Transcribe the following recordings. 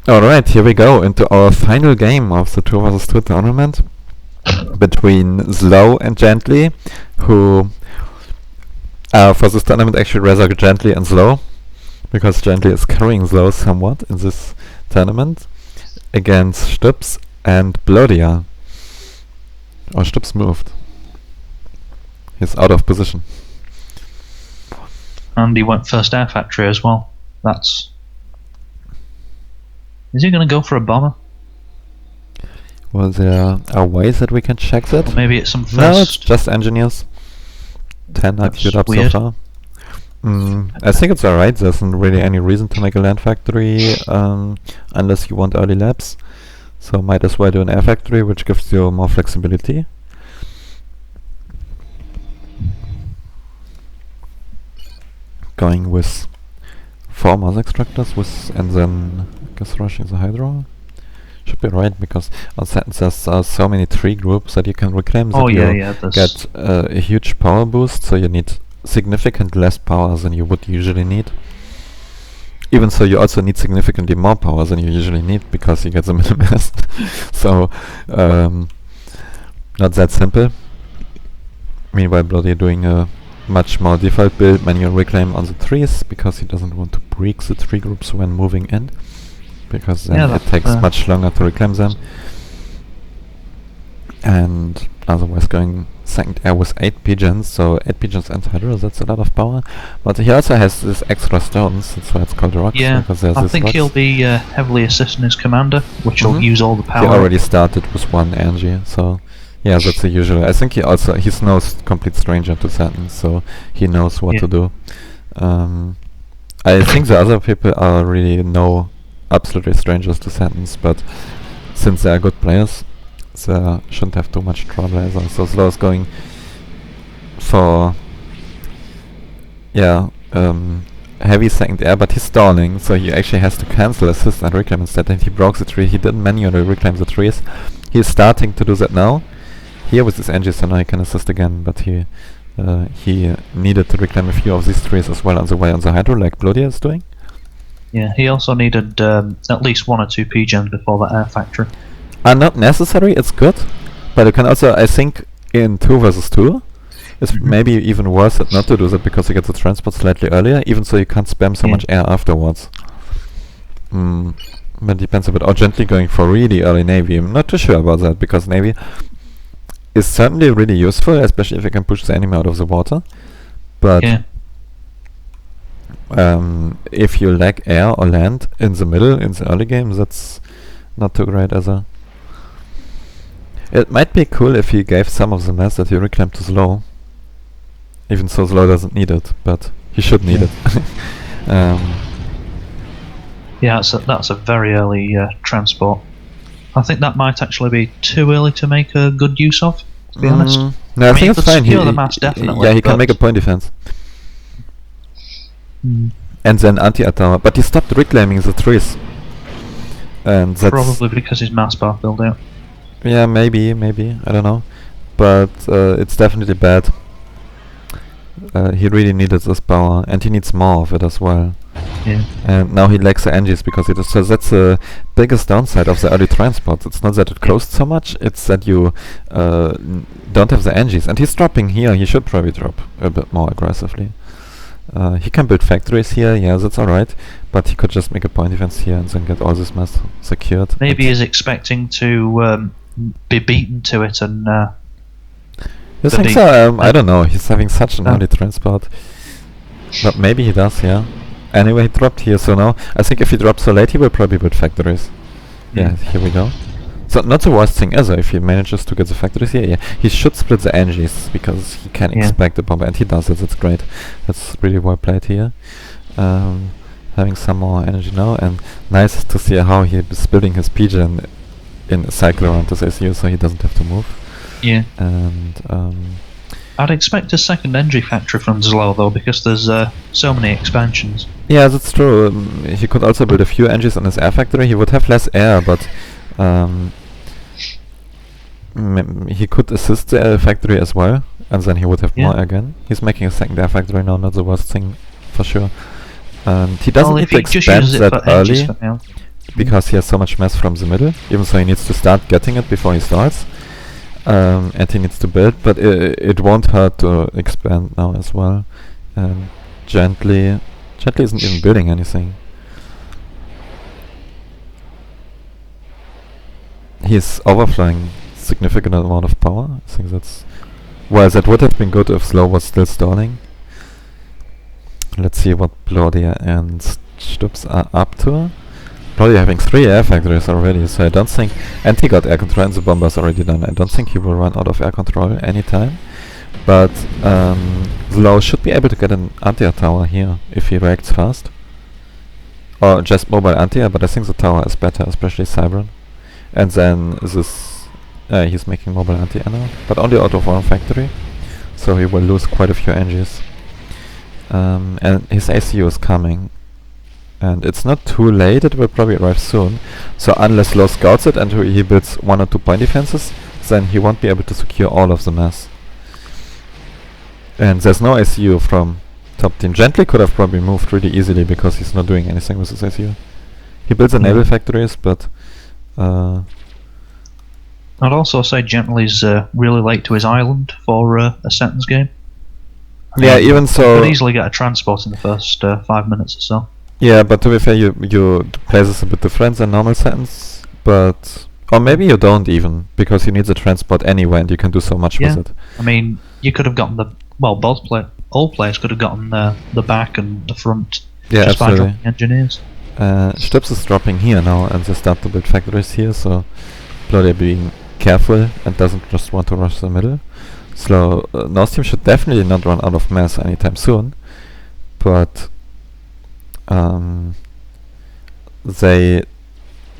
Alright, here we go into our final game of the 2 vs 2 tournament between Slow and Gently, who for this tournament actually rather Gently and Slow, because Gently is carrying Slow somewhat in this tournament, against Stubbs and Blodia. Oh, Stubbs moved. He's out of position. And he went first air factory as well. Is he going to go for a bomber? Well, there are ways that we can check that. Or maybe it's some first... No, it's just engineers. 10 I queued up so far. I think it's alright. There isn't really any reason to make a land factory unless you want early labs. So might as well do an air factory, which gives you more flexibility. Going with 4 mass extractors and then I guess rushing the hydro. Should be right, because on Saturns there's so many tree groups that you can reclaim that you get a huge power boost, so you need significantly less power than you would usually need. Even so, you also need significantly more power than you usually need, because you get the minimalist. So, not that simple. Meanwhile, Bloody doing a much more default build, manual reclaim on the trees, because he doesn't want to break the tree groups when moving in, because then it takes much longer to reclaim them. And otherwise going second air with 8 pigeons, so 8 pigeons and hydro, that's a lot of power. But he also has this extra stones, that's why it's called rocks. Yeah, because there's I think he'll be heavily assisting his commander, which will use all the power. He already started with 1 energy, so yeah, that's the usual. I think he's no complete stranger to Saturn, so he knows what to do. I think the other people are really absolutely strangers to Saturns, but since they are good players, they shouldn't have too much trouble either. So Slow is going for heavy second air, but he's stalling, so he actually has to cancel assist and reclaim instead, and he broke the tree. He didn't manually reclaim the trees. He's starting to do that now. Here with his engine, so now he can assist again, but he needed to reclaim a few of these trees as well on the way on the hydro, like Blodia is doing. Yeah, he also needed at least 1 or 2 pigeons before that air factory. Not necessary, it's good, but you can also, I think, in 2 vs 2, it's maybe even worth it not to do that, because you get the transport slightly earlier, even so you can't spam so much air afterwards. But it depends a bit. Or Gently going for really early Navy. I'm not too sure about that, because Navy is certainly really useful, especially if you can push the enemy out of the water. But if you lack air or land in the middle, in the early game, that's not too great either. It might be cool if he gave some of the mass that he reclaimed to Slow. Even so, Slow doesn't need it, but he should need it. Yeah, that's a very early transport. I think that might actually be too early to make a good use of, to be honest. No, I think it's fine. The mass definitely. Yeah, he can make a point defense. And then anti-attack, but he stopped reclaiming the trees. And that's probably because his mass bar filled out. Yeah, maybe, I don't know. But it's definitely bad. He really needed this power, and he needs more of it as well. Yeah. And now he lacks the engines because so that's the biggest downside of the early transports. It's not that it costs so much, it's that you don't have the engines. And he's dropping here, he should probably drop a bit more aggressively. He can build factories here, yeah, that's alright, but he could just make a point defense here and then get all this mass secured. Maybe he's expecting to be beaten to it and... You think so? I don't know, he's having such an early transport. But maybe he does, yeah. Anyway, he dropped here, so now I think if he drops so late, he will probably build factories. Yeah, here we go. So not the worst thing ever if he manages to get the factories here. Yeah, he should split the energies because he can expect a bomber, and he does it. That's great. That's really well played here. Having some more energy now, and nice to see how he is building his pigeon in a cycle around this SU, so he doesn't have to move. Yeah. And I'd expect a second entry factory from Slow though, because there's so many expansions. Yeah, that's true. He could also build a few engines on his air factory. He would have less air, but he could assist the air factory as well, and then he would have more again. He's making a second air factory now, not the worst thing for sure. And he doesn't need to expand that early, because he has so much mass from the middle, even so he needs to start getting it before he starts. And he needs to build, but it won't hurt to expand now as well. Gently isn't even building anything. He's overflowing significant amount of power. I think that's... Well, that would have been good if Slow was still stalling. Let's see what Blodia and Stubbs are up to. Blodia having 3 air factories already, so I don't think... And he got air control and the bomber's already done. I don't think he will run out of air control anytime. But Slow should be able to get an anti-air tower here if he reacts fast. Or just mobile anti-air, but I think the tower is better, especially Cybran. And then this... he's making mobile anti-air now, but only out of 1 factory. So he will lose quite a few NGs. And his ACU is coming. And it's not too late, it will probably arrive soon. So unless Low scouts it and he builds 1 or 2 point defenses, then he won't be able to secure all of the mass. And there's no ACU from top team. Gently could have probably moved really easily because he's not doing anything with his ACU. He builds a naval factories, but... I'd also say Gently's really late to his island for a sentence game. Yeah, even so... Could easily get a transport in the first 5 minutes or so. Yeah, but to be fair, you play this a bit different than normal sentence, but... Or maybe you don't even, because you need the transport anyway and you can do so much with it. I mean, you could have gotten the... Well, all players could have gotten the back and the front just by dropping engineers. Stubbs is dropping here now and they start to build factories here, so Blodia being careful and doesn't just want to rush the middle. So North team should definitely not run out of mass anytime soon, but they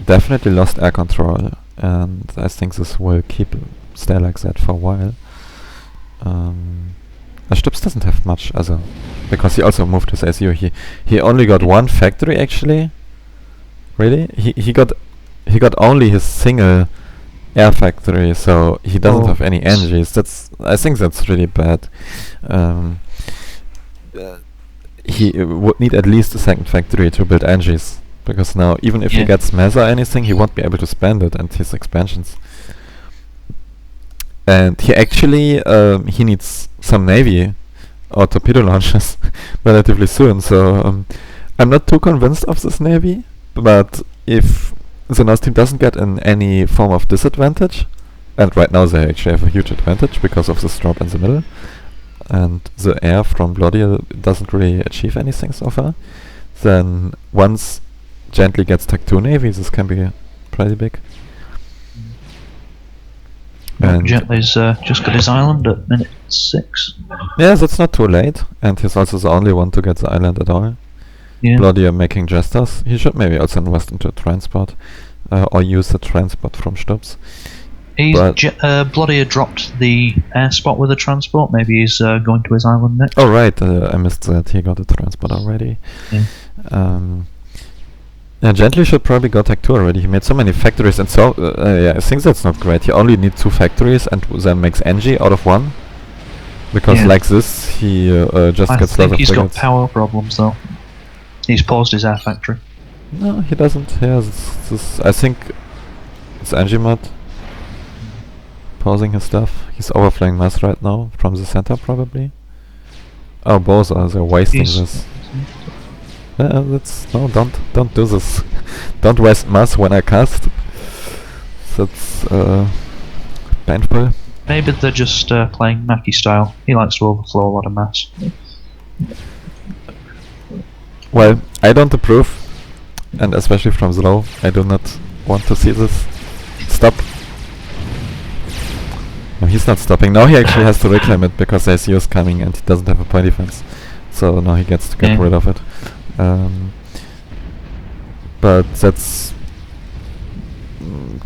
definitely lost air control, and I think this will stay like that for a while. Stubbs doesn't have much because he also moved his ACU. He only got 1 factory actually. Really? He got only his single air factory, so he doesn't have any energies. I think that's really bad. He would need at least a 2nd factory to build energies, because now even if he gets mass or anything, he won't be able to spend it and his expansions. And he actually he needs some navy or torpedo launchers relatively soon, so I'm not too convinced of this navy, but if the North team doesn't get in any form of disadvantage, and right now they actually have a huge advantage because of this drop in the middle, and the air from Blodia doesn't really achieve anything so far, then once Gently gets Tech 2 navy, this can be pretty big. And Gently's just got his island at minute 6. Yeah, that's not too late, and he's also the only one to get the island at all. Yeah. Blodia making jesters. He should maybe also invest into a transport, or use the transport from Stubbs. Blodia dropped the air spot with a transport. Maybe he's going to his island next. Oh right, I missed that. He got a transport already. Yeah, Gently should probably go Tech 2 already. He made so many factories, and so yeah, I think that's not great. He only needs 2 factories and then makes NG out of 1. Because like this, he just gets lots of frigates. I think he's got power problems though. He's paused his air factory. No, he doesn't. Yeah, I think it's NG mod. Pausing his stuff. He's overflowing mass right now from the center probably. Oh, both are. They're wasting this. No, don't do this. Don't waste mass when I cast. That's painful. Maybe they're just playing Mackie style. He likes to overflow a lot of mass. Well, I don't approve, and especially from Slow, I do not want to see this. Stop. No, he's not stopping. Now he actually has to reclaim it because ACU is coming and he doesn't have a point defense. So now he gets to get rid of it. But that's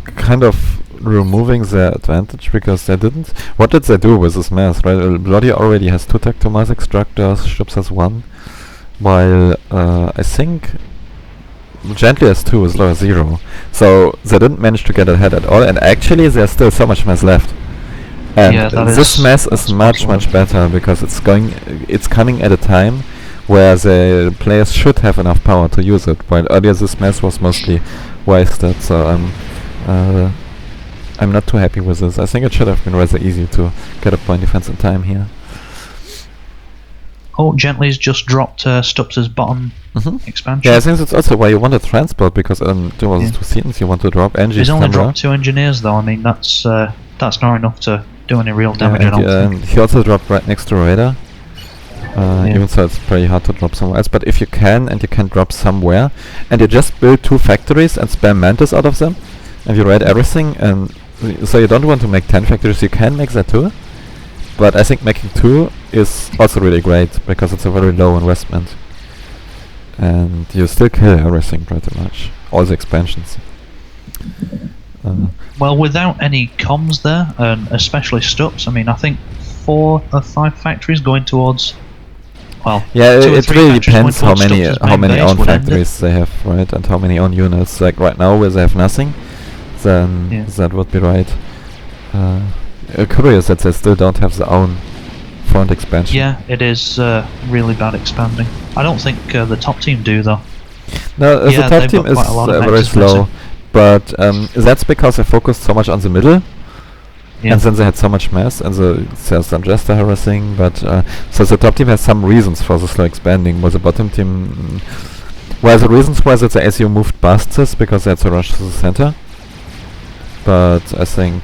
kind of removing their advantage because they didn't. What did they do with this mass, right? Blodia already has 2 Tech 2 mass extractors, Stubbs has 1, while I think Gently has 2, Slow has 0. So they didn't manage to get ahead at all, and actually there's still so much mass left. And this mass is much better because it's coming at a time where the players should have enough power to use it, while earlier this mass was mostly wasted. So I'm not too happy with this. I think it should have been rather easy to get a point defense in time here. Oh, Gently's just dropped Stubbs' bottom expansion. Yeah, I think that's also why you want to transport, because there was 2 scenes you want to drop. Angie's He's only camera. dropped 2 engineers though. I mean, that's not enough to do any real damage. I don't and think. he also dropped right next to Raider. Even so, it's pretty hard to drop somewhere else. But if you can, and you can drop somewhere, and you just build 2 factories and spam Mantis out of them, and you raid everything, and so you don't want to make 10 factories, you can make that too. But I think making 2 is also really great, because it's a very low investment. And you still kill everything pretty much. All the expansions. Well, without any comms there, and especially Stubbs, I mean, I think 4 or 5 factories going towards... Well, yeah, 2 or it 3 really factories depends going how towards many Stubbs' main base own would end it. factories they have, right? And how many own units. Like right now, where they have nothing, then that would be right. Curious that they still don't have their own front expansion. Yeah, it is really bad expanding. I don't think the top team do though. No, the top they've team got is quite a lot of very nexus slow, missing. but that's because they focused so much on the middle, Yeah. and then they had so much mess, and there's some Jester harassing, but so the top team has some reasons for the slow expanding, while the bottom team... well, the reasons were that the SU moved past this, because they had to rush to the center, but I think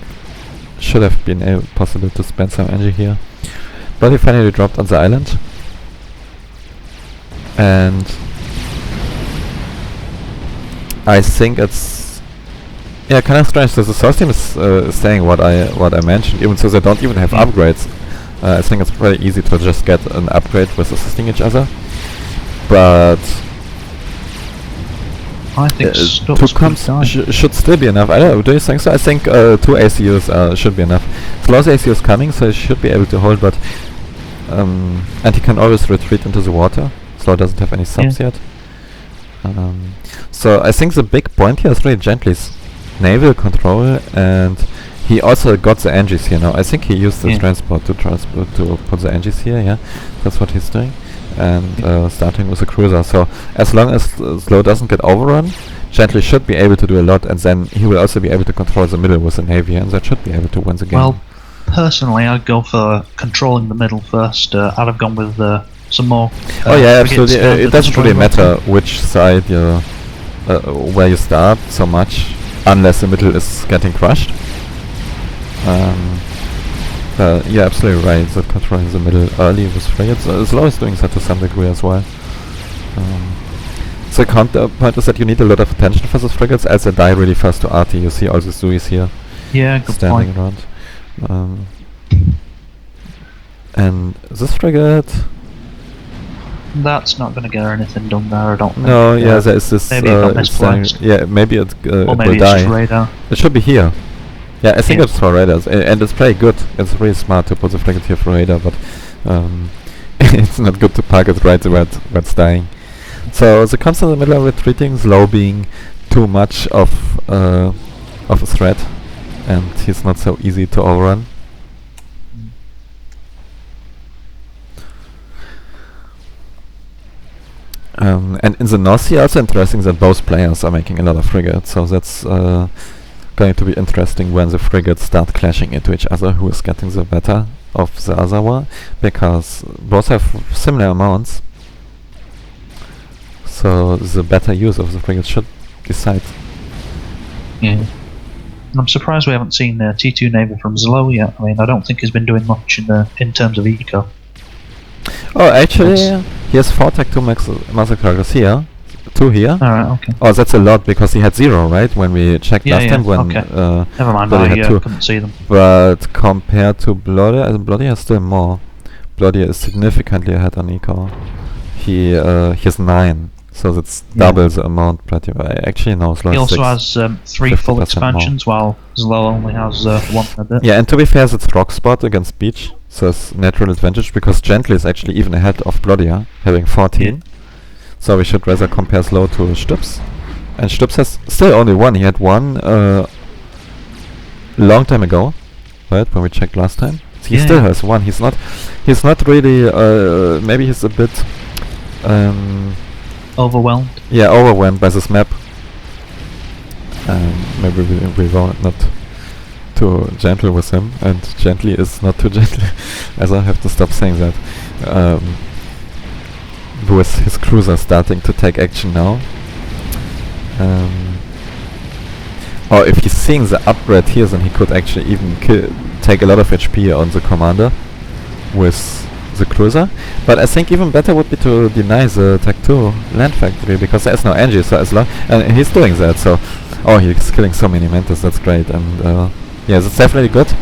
should have been possible to spend some energy here. But he finally dropped on the island, and I think it's kind of strange that the South team is saying what I mentioned, even so they don't even have upgrades. I think it's very easy to just get an upgrade with assisting each other, but I think 2 Stubbs comms should still be enough. I don't know, do you think so? I think 2 ACUs should be enough. Slow ACU is coming, so he should be able to hold, but and he can always retreat into the water. Slow doesn't have any subs yet. So I think the big point here is really Gently's naval control, and he also got the Angies here now. I think he used this transport to put the Angies here, yeah. That's what he's doing. And starting with a cruiser. So as long as Slow doesn't get overrun, Gently should be able to do a lot, and then he will also be able to control the middle with the Navy, and that should be able to win the game. Well, personally, I'd go for controlling the middle first. I'd have gone with some more. Oh yeah, frigates absolutely. down It the doesn't really destroyer matter which side you, where you start so much, unless the middle is getting crushed. Yeah, absolutely right. That controlling the middle early with frigates. Slow is doing that to some degree as well. The counterpoint is that you need a lot of attention for those frigates, as they die really fast to RT. You see all the Zuis here Yeah, good standing point. around. And this frigate... That's not going to get anything done there, I don't think. No, yeah, there is this... maybe it got it's saying- misplaced. yeah, maybe it Or will maybe it's die. just radar. It should be here. Yeah, I think Yeah. it's for radars, and it's pretty good. It's really smart to put the frigate here for radar, but it's not good to park it right where it's dying. So the comms in the middle are retreating, Slow being too much of a threat, and he's not so easy to overrun. And in the North Sea, also interesting that both players are making a lot of frigates, so that's going to be interesting when the frigates start clashing into each other, who is getting the better of the other one, because both have similar amounts, so the better use of the frigates should decide. Yeah. I'm surprised we haven't seen T2 Naval from Zlo yet. I mean, I don't think he's been doing much in terms of eco. Oh, actually, he has 4 Tech 2 massacres here, 2 here. Alright, okay. Oh, that's a lot, because he had 0, right? When we checked Yeah, last time, when okay. Never mind, Bloody I had 2. couldn't see them. But compared to Bloody, Bloody has still more. Bloody is significantly ahead on eco. He has 9, so that's double the amount. Pretty well. Actually, no, Slow He has also 6. has 3 full 50% expansions, while Zlo only has 1 a bit. Yeah, and to be fair, it's rock spot against beach, so it's natural advantage, because Gently is actually even ahead of Bloody, having 14. Yeah. So we should rather compare Slow to Stubbs. And Stubbs has still only 1. He had 1 long time ago, right? When we checked last time. He still has 1. He's not really. Maybe he's a bit. Overwhelmed. Yeah, overwhelmed by this map. Maybe we were not too gentle with him, and gently is not too gentle, as I have to stop saying that. With his cruiser starting to take action now. Or if he's seeing the upgrade here, then he could actually even take a lot of HP on the commander with the cruiser. But I think even better would be to deny the Tech 2 land factory, because there's no energy, so as long... And he's doing that, so... Oh, he's killing so many Mantis, that's great, and yeah, that's definitely good.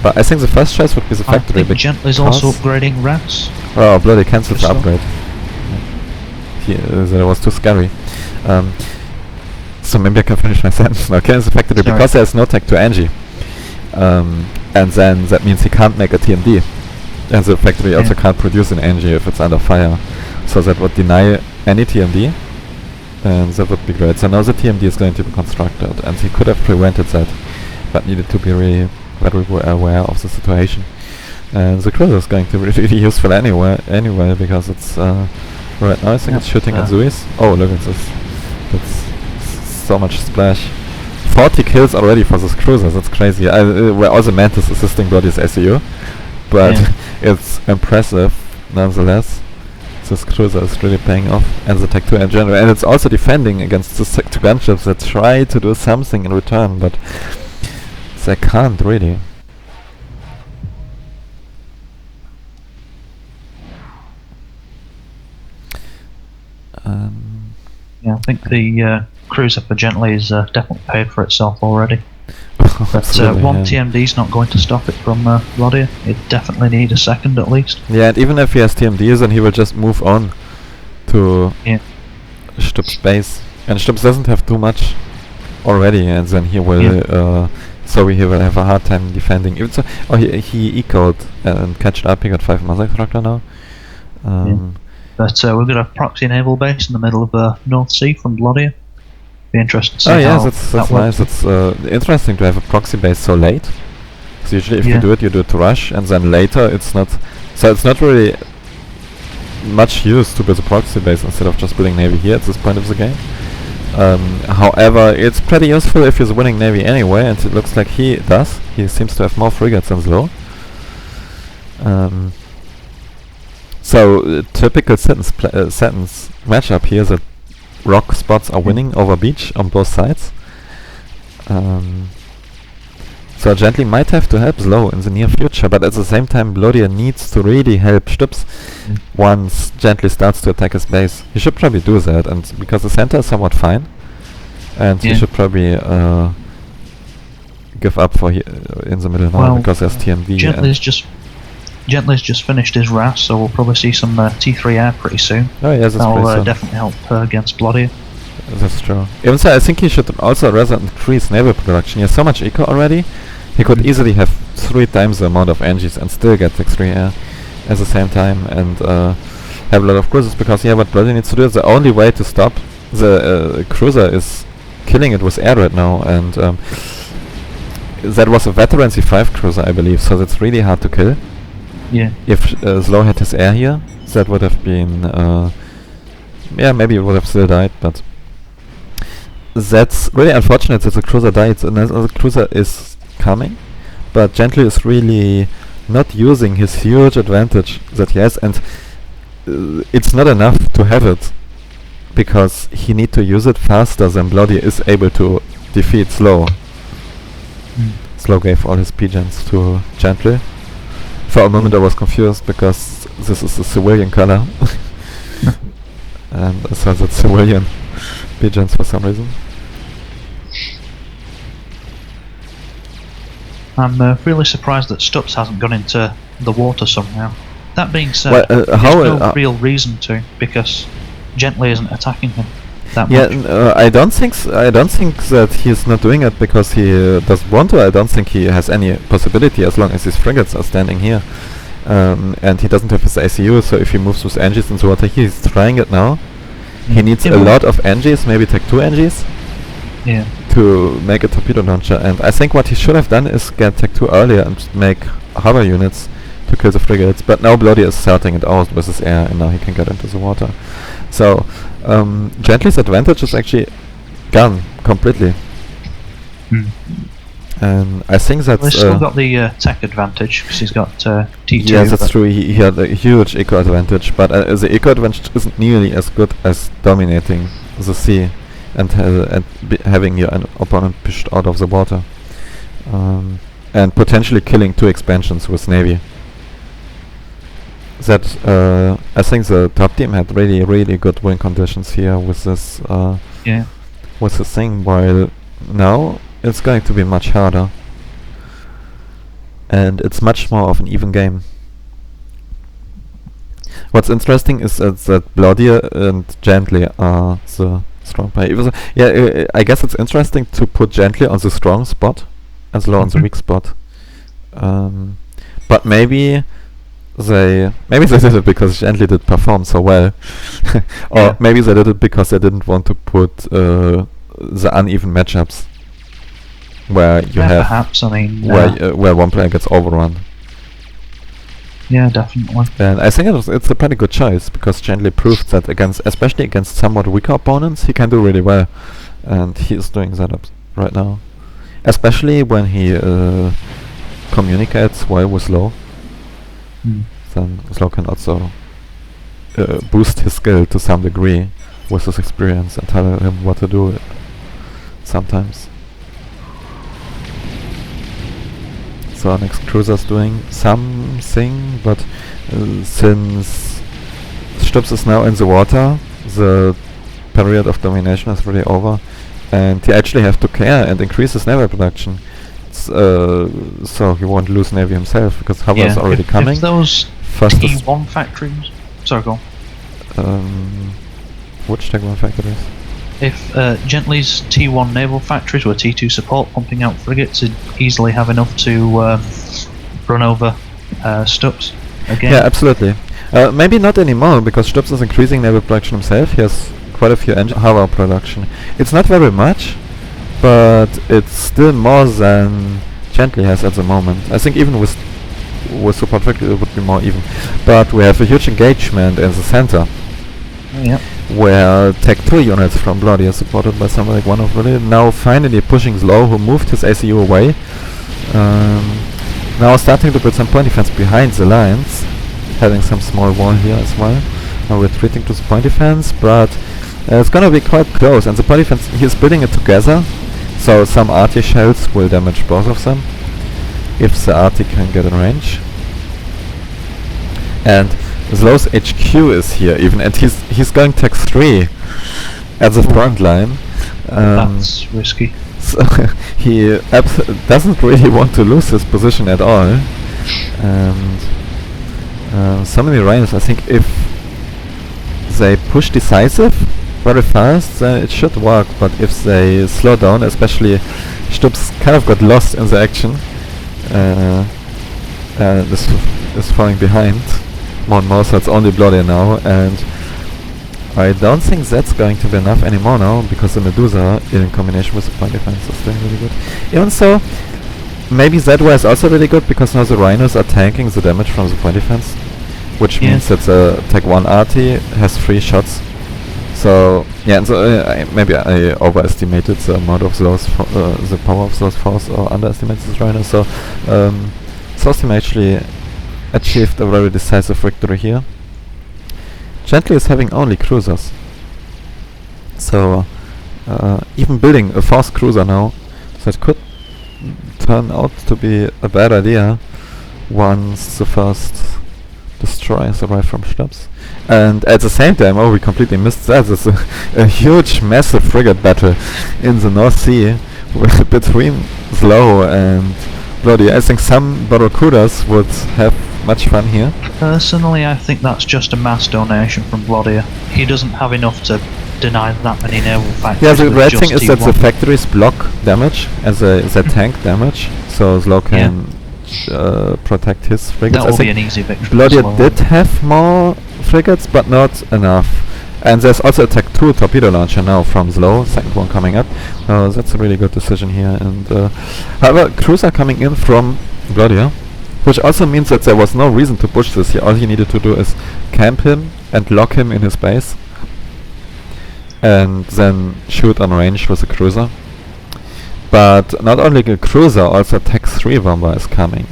But I think the first choice would be the factory. I think Gently's also upgrading rats. Oh, bloody cancelled the upgrade. That was too scary. So maybe I can finish my sentence now. Cancel the factory because there's no tech to Angie. And then that means he can't make a TMD. And the factory also can't produce an Angie if it's under fire. So that would deny any TMD. And that would be great. So now the TMD is going to be constructed. And he could have prevented that. But needed to be really very aware of the situation. And the cruiser is going to be really useful anyway, because it's right now I think it's shooting at Zeus. Oh, look at this. That's so much splash. 40 kills already for this cruiser, that's crazy. Where all the Mantis assisting bodies SEU. But it's impressive nonetheless. This cruiser is really paying off, and the Tech 2 in general. And it's also defending against the Tech 2 gunships that try to do something in return, but they can't really. Yeah, I think the cruiser for Gently is definitely paid for itself already. But one TMD's not going to stop it from Vladimir. It definitely need a second at least. Yeah, and even if he has TMDs, then he will just move on to Stubb's base. And Stubbs doesn't have too much already, and then he will so he will have a hard time defending. Even so, he ecoed and catched up. He got 5 Mother Tractor now. But we've got a Proxy naval base in the middle of the North Sea from Vladimir. Be interested to see how that's nice. It's interesting to have a proxy base so late. So usually if you do it to rush, and then later it's not. So it's not really much use to build a proxy base instead of just building navy here at this point of the game. However, it's pretty useful if he's winning navy anyway, and it looks like he does. He seems to have more frigates than Slow. So typical sentence matchup here that rock spots are winning over beach on both sides. So Gently might have to help Slow in the near future, but at the same time Blodia needs to really help Stubbs once Gently starts to attack his base. He should probably do that, and because the center is somewhat fine, and he should probably give up for in the middle now, because there's TMV. Gently's just finished his RAS, so we'll probably see some T3 air pretty soon. Oh yes, that's that'll definitely help against Bloody. That's true. Even so, I think he should also rather increase naval production. He has so much eco already. He could easily have 3 times the amount of engines and still get T3 air at the same time, and have a lot of cruisers, because what Bloody needs to do is the only way to stop the cruiser is killing it with air right now, and that was a veteran C5 cruiser, I believe, so that's really hard to kill. Yeah. If Slow had his air here, that would have been maybe it would have still died, but that's really unfortunate that the cruiser died. Another cruiser is coming, but Gently is really not using his huge advantage that he has, and it's not enough to have it, because he need to use it faster than Bloody is able to defeat Slow. Slow gave all his pigeons to Gently. For a moment I was confused, because this is a civilian color. And I saw that civilian pigeons for some reason. I'm really surprised that Stubbs hasn't gone into the water somehow. That being said, there's no real reason to, because Gently isn't attacking him that much. I don't think that he's not doing it because he doesn't want to. I don't think he has any possibility as long as his frigates are standing here. And he doesn't have his ACU, so if he moves with engines into water, he's trying it now. He needs a lot of engines, maybe Tech 2 engines, to make a torpedo launcher. And I think what he should have done is get Tech 2 earlier and make harbor units to kill the frigates. But now Bloody is starting it out with his air, and now he can get into the water. So Gently's advantage is actually gone completely. Hmm. And I think that's... Well, he's still got the tech advantage, because he's got T2. Yes, that's true. He had a huge eco advantage, but the eco advantage isn't nearly as good as dominating the sea and having your opponent pushed out of the water. And potentially killing 2 expansions with Navy. That I think the top team had really good win conditions here with this with this thing, while now it's going to be much harder, and it's much more of an even game. What's interesting is that Bloodier and Gently are the strong player. I guess it's interesting to put Gently on the strong spot and Slow on the weak spot. But maybe they did it because Gently did perform so well, or maybe they did it because they didn't want to put the uneven matchups where you have perhaps, I mean, where one player gets overrun. Yeah, definitely. And I think it's a pretty good choice, because Gently proved that especially against somewhat weaker opponents, he can do really well, and he is doing that right now, especially when he communicates well with Slow. Then Slow can also boost his skill to some degree with his experience and tell him what to do sometimes. So our next cruiser's doing something, but since Stubbs is now in the water, the period of domination is really over, and he actually have to care and increase his naval production. So he won't lose Navy himself, because Hover is already coming. If those First T1 factories... Sorry, go on. Which T1 factories? If Gently's T1 naval factories were T2 support pumping out frigates, it'd easily have enough to run over Stubbs again. Yeah, absolutely. Maybe not anymore, because Stubbs is increasing naval production himself. He has quite a few Hover production. It's not very much, but it's still more than Gently has at the moment. I think even with support factory it would be more even. But we have a huge engagement in the center. Yeah. Where Tech 2 units from Bloody are supported by somebody like one of really now finally pushing Slow, who moved his ACU away. Now starting to put some point defense behind the lines, having some small wall here as well. Now retreating to the point defense, but it's gonna be quite close, and the point defense, he's building it together, so some arty shells will damage both of them if the arty can get in range. And Slow's HQ is here even, and he's going Tech 3 at the front line. That's risky. So he doesn't really want to lose his position at all. And so many rhinos, I think if they push decisive very fast, then it should work, but if they slow down, especially Stubbs kind of got lost in the action, this is falling behind more and more, so it's only Bloody now, and I don't think that's going to be enough anymore now, because the Medusa in combination with the point defense is doing really good. Even so, maybe that way is also really good, because now the Rhinos are tanking the damage from the point defense, which means that the Tech 1 RT has 3 shots. So yeah, and so maybe I overestimated the amount of those the power of those force, or underestimated this Rhino. So South team actually achieved a very decisive victory here. Gently is having only cruisers, so even building a fast cruiser now, that could turn out to be a bad idea once the first destroyers arrive from Stubbs. And at the same time, we completely missed that. There's a huge, massive frigate battle in the North Sea between Slow and Bloody. I think some Barracudas would have much fun here. Personally, I think that's just a mass donation from Bloody. He doesn't have enough to deny that many naval factories. Yeah, the great thing is that the factories block damage as a tank damage, so Slow can protect his frigates. That will be an easy victory. Bloody did have more frigates, but not enough. And there's also a Tech 2 torpedo launcher now from Slow, second one coming up. That's a really good decision here. And however, crews are coming in from Bloody, which also means that there was no reason to push this here. All he needed to do is camp him and lock him in his base. and then shoot on range with a cruiser. But not only a cruiser, also Tech 3 bomber is coming.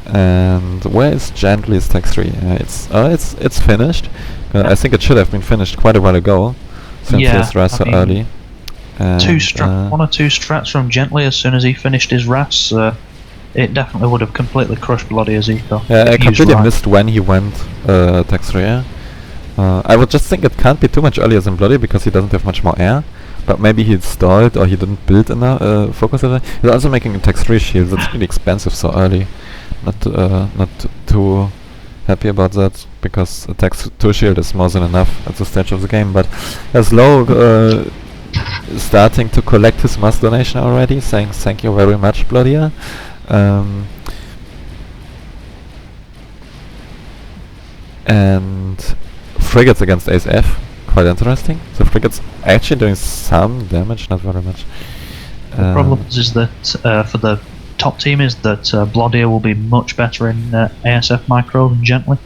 And where is Gently's Tech 3? It's finished. I think it should have been finished quite a while ago, since his RAS so early. And, one or two strats from Gently as soon as he finished his RAS. It definitely would have completely crushed Bloody as eco. Yeah, I completely missed when he went Tech 3. I would just think it can't be too much earlier than Bloody because he doesn't have much more air. But maybe he stalled or he didn't build enough focus. He's also making a Tech 3 shield. That's really expensive so early. Not too happy about that because a Tech 2 shield is more than enough at this stage of the game. But as Low starting to collect his mass donation already, saying thank you very much, Bloody. And frigates against ASF, quite interesting. The frigates actually doing some damage, not very much. The problem is that for the top team is that Bloody will be much better in ASF micro than Gently.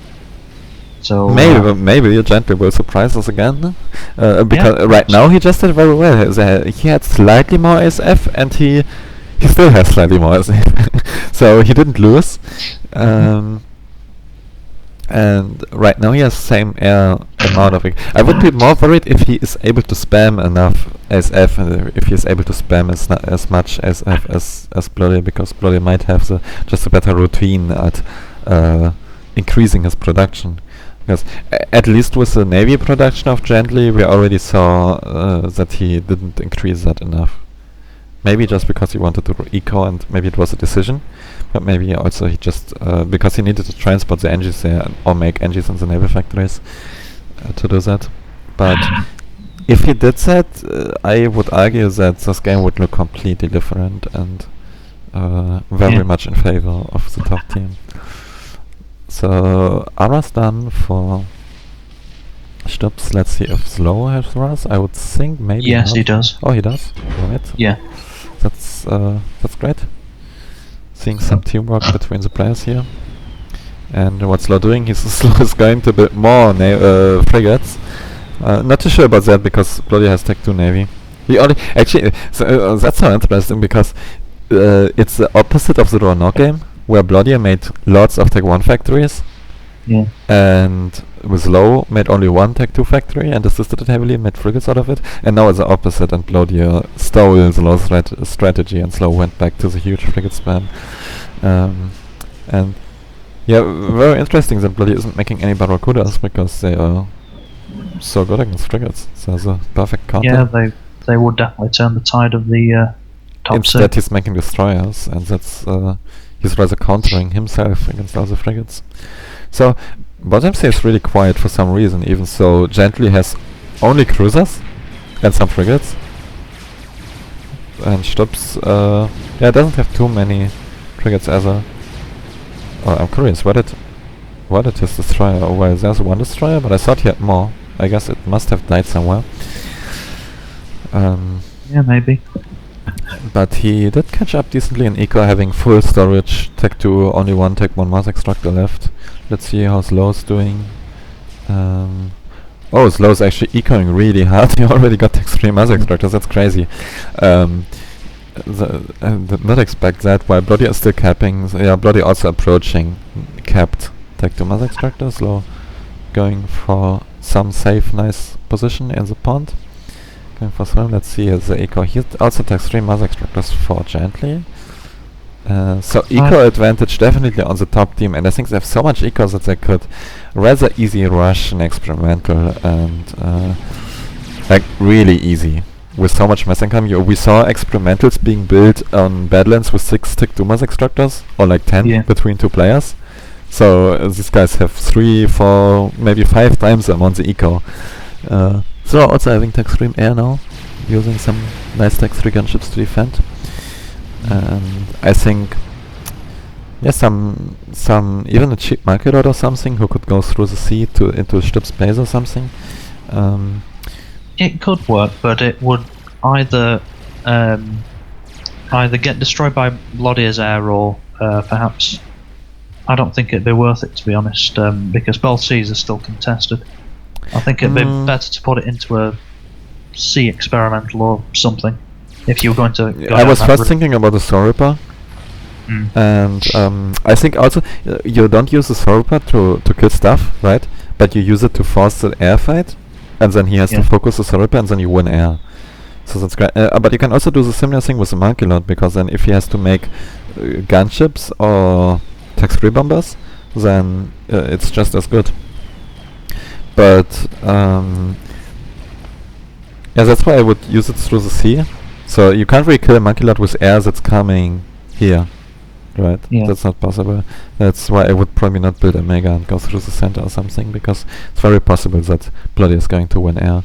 So maybe Gently will surprise us again, because right now he just did very well. He had slightly more ASF and he still has slightly more ASF, so he didn't lose. And right now he has same air amount of it. I would be more worried if he is able to spam enough SF and if he is able to spam as much SF as Bloody, because Bloody might have just a better routine at increasing his production. Because at least with the Navy production of Gently, we already saw that he didn't increase that enough. Maybe just because he wanted to eco and maybe it was a decision, but maybe also he just because he needed to transport the engines there or make engines in the naval factories to do that. But if he did that, I would argue that this game would look completely different and very much in favor of the top team. So Ara's done for Stubbs. Let's see if Slow has RAS. I would think maybe. Yes, not. he does. Oh, he does. Right. Yeah. That's great. Seeing some teamwork between the players here. And what's Slow doing? He's going to build more frigates. Not too sure about that because Bloody has Tech 2 Navy. He only actually that's so interesting because it's the opposite of the Roanoke game where Bloody made lots of Tech 1 factories. Yeah. And with Low made only one Tech 2 factory and assisted it heavily and made frigates out of it. And now it's the opposite and Bloody stole the Low strategy and Slow went back to the huge frigate spam. And yeah, very interesting that Bloody isn't making any Barracudas because they are so good against frigates. So it's a perfect counter. Yeah, they would definitely turn the tide of the top Instead he's making destroyers and that's he's rather countering himself against other frigates. So bottom C is really quiet for some reason, even so Gently has only cruisers and some frigates. And Stubbs doesn't have too many frigates either. I'm curious, where did his destroyer? Oh well, there's one destroyer, but I thought he had more. I guess it must have died somewhere. Yeah, maybe. But he did catch up decently in eco, having full storage, Tech 2, only one Tech 1 mass extractor left. Let's see how Slow's doing. Oh, Slow's actually ecoing really hard. He already got Tech 3 mass extractors, that's crazy. I did not expect that, while Bloody is still capping. Yeah, Bloody also approaching capped Tech 2 mass extractor. Slow going for some safe, nice position in the pond. Going for swim, let's see the eco. He also takes 3 mass extractors for Gently. So eco advantage definitely on the top team, and I think they have so much eco that they could rather easy rush an experimental and like really easy. With so much mass income, we saw experimentals being built on Badlands with 6 Tech 2 mass extractors, or like 10 between 2 players. So these guys have 3, 4, maybe 5 times the amount of eco. So also having Tech 3 air now, using some nice Tech 3 gunships to defend. And I think some even a cheap market or something who could go through the sea into Stubbs base or something. It could work, but it would either get destroyed by Bloodier's air or perhaps I don't think it'd be worth it, to be honest, because both seas are still contested. I think it'd be better to put it into sea experimental or something. If you were going to go I down was that first route. thinking about the Soul Ripper, and I think also you don't use the Soul Ripper to kill stuff, right? But you use it to force the air fight, and then he has to focus the Soul Ripper, and then you win air. So that's great. But you can also do the similar thing with the Monkey Lord, because then if he has to make gunships or tax-free bombers, then it's just as good. But yeah, that's why I would use it through the sea. So you can't really kill a Monkey Lord with air that's coming here, right? Yeah. That's not possible. That's why I would probably not build a Mega and go through the center or something, because it's very possible that Bloody is going to win air.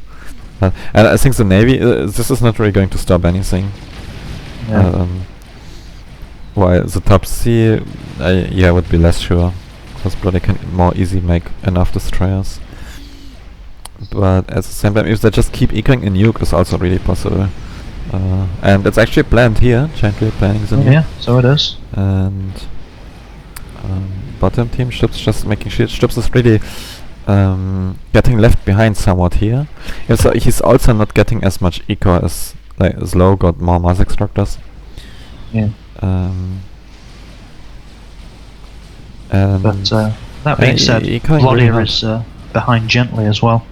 And I think the Navy, this is not really going to stop anything. Yeah. While the top sea, I would be less sure, because Bloody can more easily make enough destroyers. But at the same time, if they just keep ecoing a nuke, is also really possible. And it's actually planned here, gently planning the nuke. Yeah, so it is. And bottom team, Stubbs just making sure Stubbs is really getting left behind somewhat here. Yeah, so he's also not getting as much eco as Slow got more mass extractors. Yeah. And But that being said, ecoing Bloody really is behind Gently as well.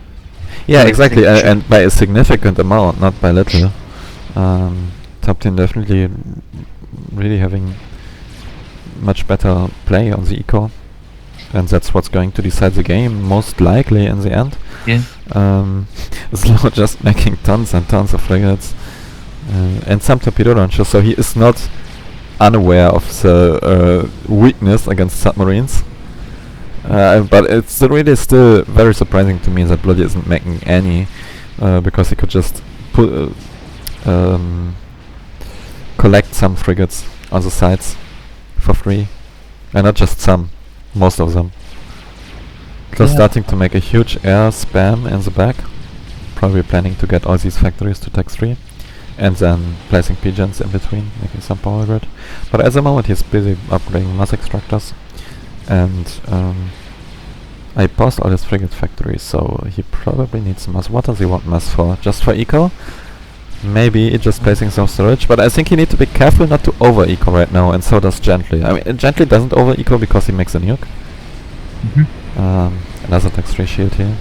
yeah, I exactly, think and by a significant amount, not by little. Top 10 definitely really having much better play on the eco, and that's what's going to decide the game most likely in the end. Yeah. Slow just making tons and tons of frigates and some torpedo launchers, so he is not unaware of the weakness against submarines. But it's really still very surprising to me that Bloody isn't making any, because he could just put collect some frigates on the sides for free, and not just some, most of them. Just starting to make a huge air spam in the back, probably planning to get all these factories to tax free, and then placing pigeons in between, making some power grid. But at the moment he's busy upgrading mass extractors, and I paused all his frigate factories, so he probably needs mass. What does he want mass for? Just for eco? Maybe just placing some storage, but I think you need to be careful not to over-eco right now, and so does Gently. I mean, Gently doesn't over-eco because he makes a nuke. Another tax-free shield here.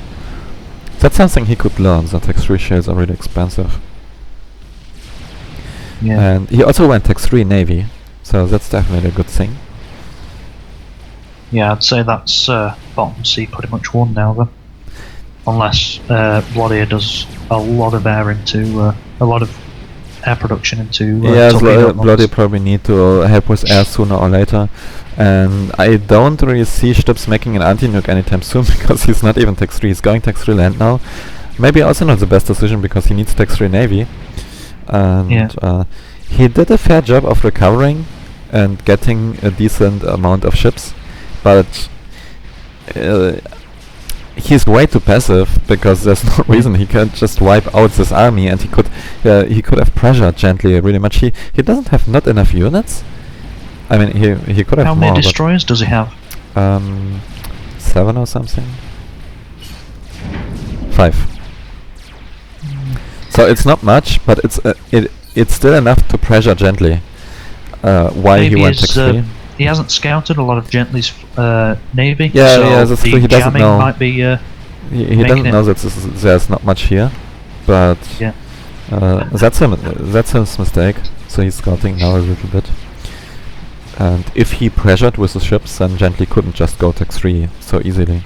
That's something he could learn, that tax-free shields are really expensive. Yeah. And he also went tax-free Navy, so that's definitely a good thing. Yeah, I'd say that's bottom C pretty much won now then. Unless Bloody does a lot of air into a lot of air production into yeah, torpedo Bloody bombs. probably need to help with air sooner or later. And I don't really see Stubbs making an anti-nuke anytime soon, because he's not even tax-free. He's going tax-free land now. Maybe also not the best decision, because he needs tax-free Navy. And he did a fair job of recovering and getting a decent amount of ships, but he's way too passive, because there's no reason he can't just wipe out this army, and he could have pressured Gently really much. He doesn't have not enough units. I mean, he could have How more. many destroyers does he have? 7 or something. 5. So it's not much, but it's still enough to pressure Gently. Why Maybe he went tax-free? he hasn't scouted a lot of Gently's navy. Yeah, so yeah, that's true. He doesn't jamming know. might be He doesn't know that there's not much here, but yeah. that's his mistake. So he's scouting now a little bit. And if he pressured with the ships, then Gently couldn't just go tax-free so easily.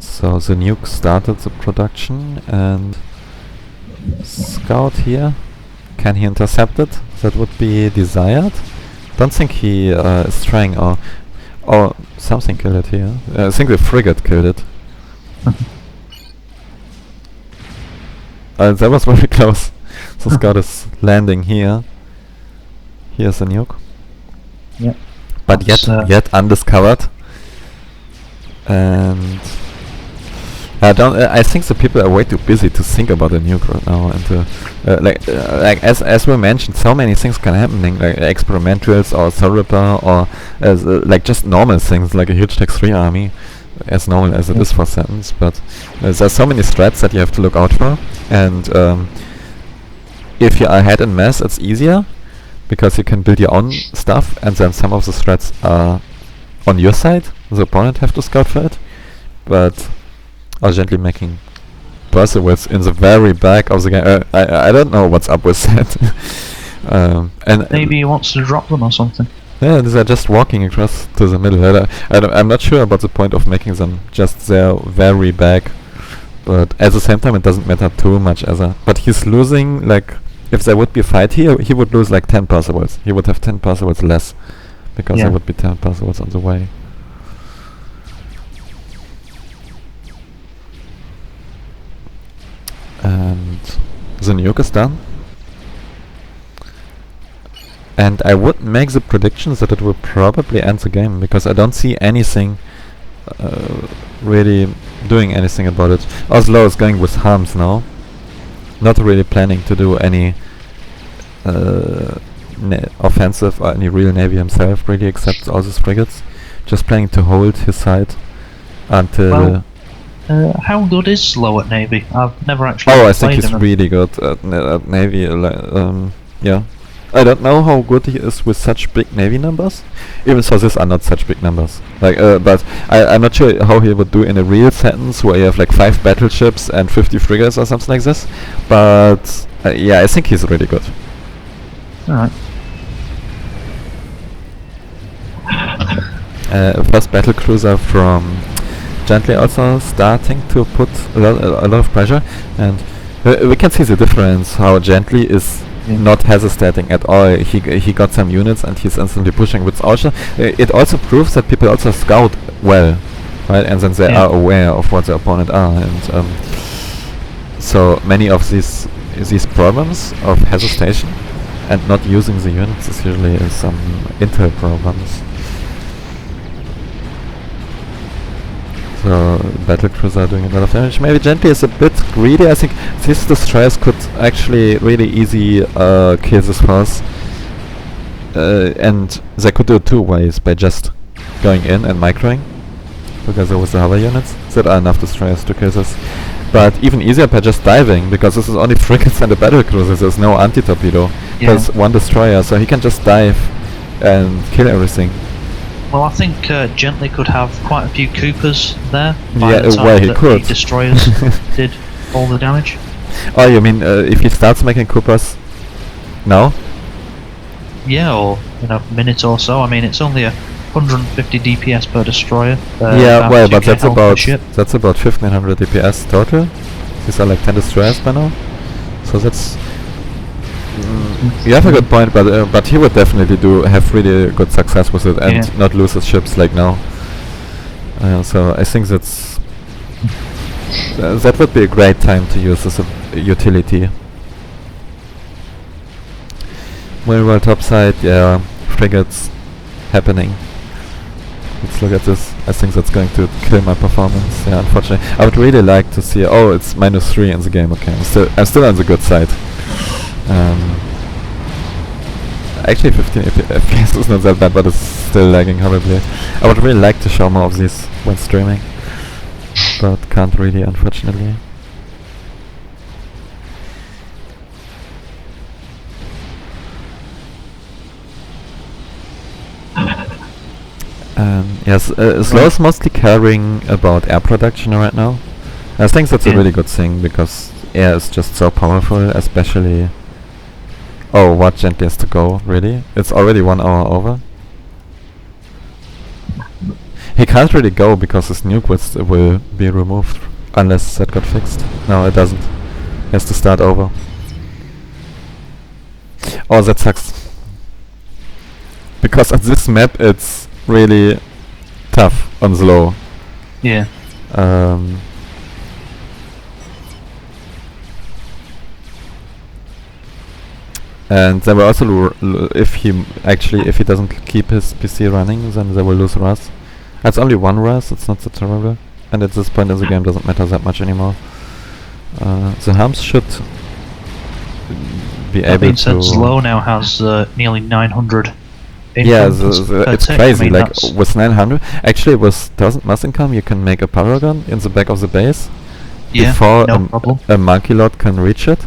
So the nuke started the production, and Scout here. Can he intercept it? That would be desired. Don't think he is trying, or something killed it here. I think the frigate killed it. That was very close. So Scout is landing here. Here's a nuke. Yep. But yet undiscovered. And I don't. I think the people are way too busy to think about a nuke right now, and to like as we mentioned, so many things can happen, like experimentals or Thorripper or like just normal things like a huge Tech 3 army, as normal as it is for Sentence. But there's so many threats that you have to look out for, and if you are ahead in mass, it's easier because you can build your own stuff, and then some of the threats are on your side. The opponent have to scout for it, but urgently making Percival's in the very back of the game. I don't know what's up with that. And maybe he wants to drop them or something. yeah, they're just walking across to the middle. I'm not sure about the point of making them just their very back, but at the same time it doesn't matter too much but he's losing, like, if there would be a fight here, he would lose like 10 Percivals. He would have 10 Percivals less, because there would be 10 Percivals on the way. And the nuke is done. And I would make the predictions that it will probably end the game, because I don't see anything really doing anything about it. Oslo is going with harms now, not really planning to do any offensive or any real navy himself, really, except all these frigates. Just planning to hold his side until... how good is Slow at Navy? I've never actually I played think he's him. really good at Navy. Yeah. I don't know how good he is with such big Navy numbers. Even so, these are not such big numbers. Like, but I'm not sure how he would do in a real sentence where you have like 5 battleships and 50 frigates or something like this. But yeah, I think he's really good. Alright. First battle cruiser from Gently also starting to put a lot of pressure, and we can see the difference how Gently is not hesitating at all. He got some units and he's instantly pushing. With also it also proves that people also scout well, right? And then they are aware of what the opponent are, and so many of these problems of hesitation and not using the units is usually some intel problems. So battlecruisers are doing a lot of damage. Maybe Gently is a bit greedy. I think these destroyers could actually really easy kill this force, and they could do it 2 ways: by just going in and microing, because there was the hover units that are enough destroyers to kill this. But even easier by just diving, because this is only frigates and a battlecruiser. There's no anti-torpedo. There's 1 destroyer, so he can just dive and kill everything. Well, I think Gently could have quite a few Coopers there. Yeah, well, he could. The destroyers did all the damage. Oh, you mean if he starts making Coopers now? Yeah, or in a minute or so. I mean, it's only 150 DPS per destroyer. Yeah, well, but that's about 1500 DPS total. These are like 10 destroyers by now, so that's. You have a good point, but he would definitely have really good success with it and not lose his ships like now. So I think that would be a great time to use this utility. Meanwhile, topside, yeah, frigates happening. Let's look at this. I think that's going to kill my performance. Yeah, unfortunately, I would really like to see. Oh, it's -3 in the game. Okay, I'm still on the good side. Actually 15 FPS is not that bad, but it's still lagging horribly. I would really like to show more of these when streaming, but can't really, unfortunately. Yes, Slow is mostly caring about air production right now. I think that's a really good thing, because air is just so powerful, especially... Oh, what Gently has to go, really? It's already 1 hour over. He can't really go because his nuke will be removed, unless that got fixed. No, it doesn't. He has to start over. Oh, that sucks. Because on this map it's really tough on Slow. Yeah. And they will also if he doesn't keep his PC running, then they will lose RAS. It's only 1 RAS, it's not so terrible. and at this point in the game doesn't matter that much anymore. The harms should be That able being to... said, Slow now has nearly 900 Yeah, income per it's tick. crazy. I mean, Like that's- with 900, actually with 1000 mass income, you can make a paragon in the back of the base yeah, before no problem. a monkey lord can reach it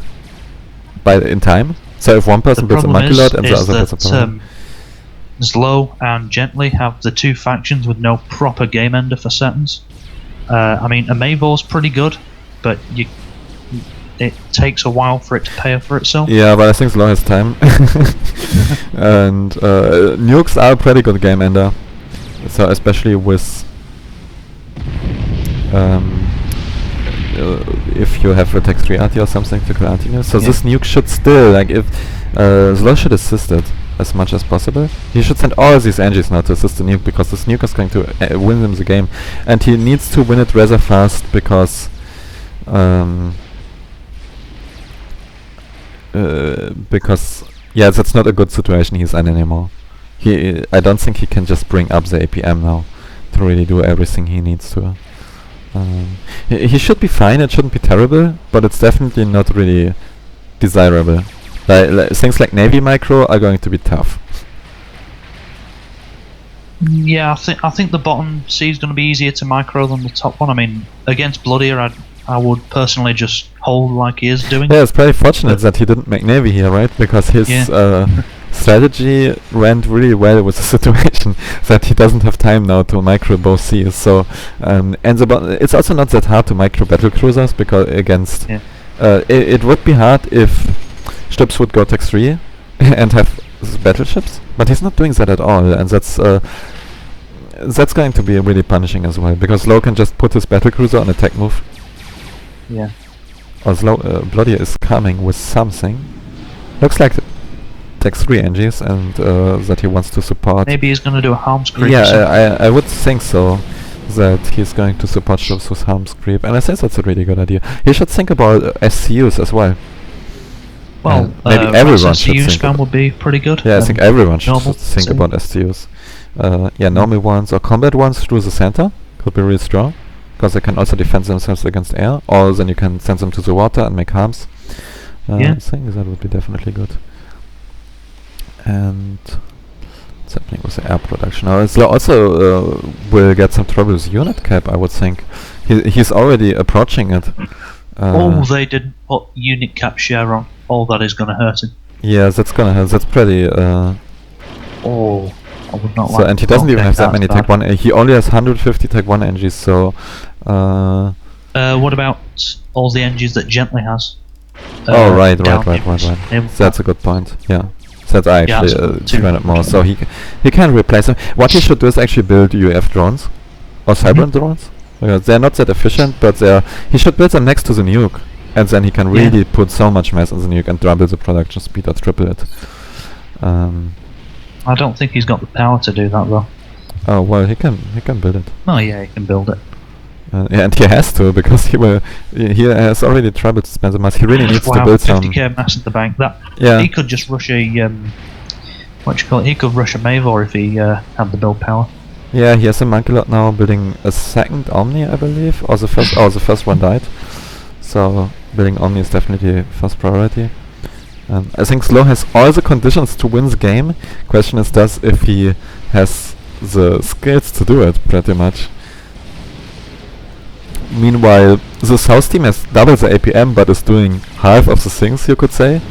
in time. So if one person The builds a problem monkey lord and the is other builds a that paragon. Slow and Gently have the two factions with no proper game ender for settings. I mean, a Mavor's pretty good, but it takes a while for it to pay for itself. Yeah, but I think Slow has time. And nukes are a pretty good game ender. So especially with if you have a text 3 arty or something to continue. So Yeah. this nuke should still, like if Slow should assist it as much as possible. He should send all these engines now to assist the nuke, because this nuke is going to win him the game. And he needs to win it rather fast, because yeah, that's not a good situation he's in anymore. I don't think he can just bring up the APM now to really do everything he needs to. He should be fine, it shouldn't be terrible, but it's definitely not really desirable. Things like Navy Micro are going to be tough. Yeah, I think the bottom C is going to be easier to micro than the top one. I mean, against Bloodier, I would personally just hold like he is doing. Yeah, it's pretty fortunate that he didn't make Navy here, right? Because his strategy went really well with the situation, that he doesn't have time now to micro both Cs. So, and it's also not that hard to micro battle cruisers, because against it would be hard if Stubbs would go Tex 3 and have battleships, but he's not doing that at all, and that's going to be really punishing as well, because Slow can just put his battlecruiser on attack move. Yeah. Or Bloodier is coming with something. Looks like Tex 3 engines, and that he wants to support. Maybe he's going to do a harms creep. Yeah, I would think so, that he's going to support ships with harms creep, and I think that's a really good idea. He should think about SCUs as well. Well, maybe everyone should SCU think spam would be pretty good. Yeah, I think everyone should normal think SCU. about STUs. Yeah, normal ones or combat ones through the center could be really strong, because they can also defend themselves against air, or then you can send them to the water and make harms. Yeah. I think that would be definitely good. And what's happening with the air production? Now, Slow also will get some trouble with unit cap, I would think. He's already approaching it. They didn't put unit cap share on. All that is going to hurt him. Yeah, that's gonna hurt. That's pretty. I would not So like. and he doesn't even have that many Tech 1. He only has 150 Tech 1 engines. So. What about all the engines that Gently has? Oh right. down That's a good point. Yeah. That's actually so 200 more. So he can replace them. What he should do is actually build UAF drones or Cyber drones. Because they're not that efficient, but he should build them next to the nuke. And then he can really put so much mass in the nuke and double the production speed or triple it. I don't think he's got the power to do that though. Oh well, he can build it. Oh yeah, he can build it. Yeah, and he has to, because he has already trouble to spend the mass. He really needs to build some. 50k mass at the bank. Yeah. He could just rush a He could rush a Mavor if he had the build power. Yeah, he has a monkey lot now, building a second Omni, I believe, or the first. Oh, the first one died. So building Omni is definitely first priority. I think Slow has all the conditions to win the game. Question is if he has the skills to do it, pretty much. Meanwhile, the South team has double the APM, but is doing half of the things, you could say.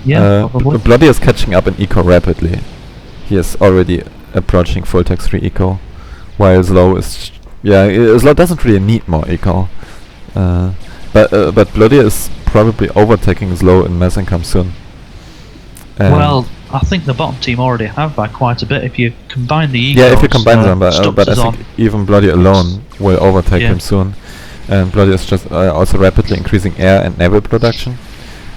Yeah, probably. Bloody is catching up in eco rapidly. He is already approaching full text 3 eco, while Slow is... Slow doesn't really need more eco. But Bloody is probably overtaking Slow in mass income soon. Well, I think the bottom team already have by quite a bit. If you combine the egos, yeah, if you combine them, but I is think even Bloody alone will overtake him soon. And Bloody is just also rapidly increasing air and naval production.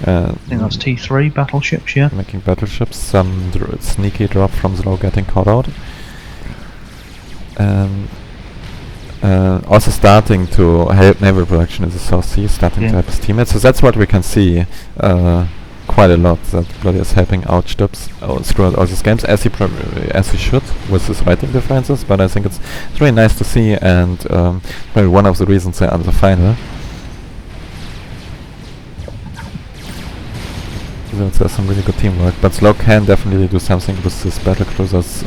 I think that's T3 battleships, yeah. Making battleships, some sneaky drop from Slow getting caught out. Also starting to help naval production in the South Sea, starting to help his teammates. So that's what we can see quite a lot that Bloody is helping out Stubbs throughout all these games, as he should with his rating differences. But I think it's really nice to see, and probably one of the reasons they're on the final. So there's some really good teamwork, but Slow can definitely do something with his battle cruisers,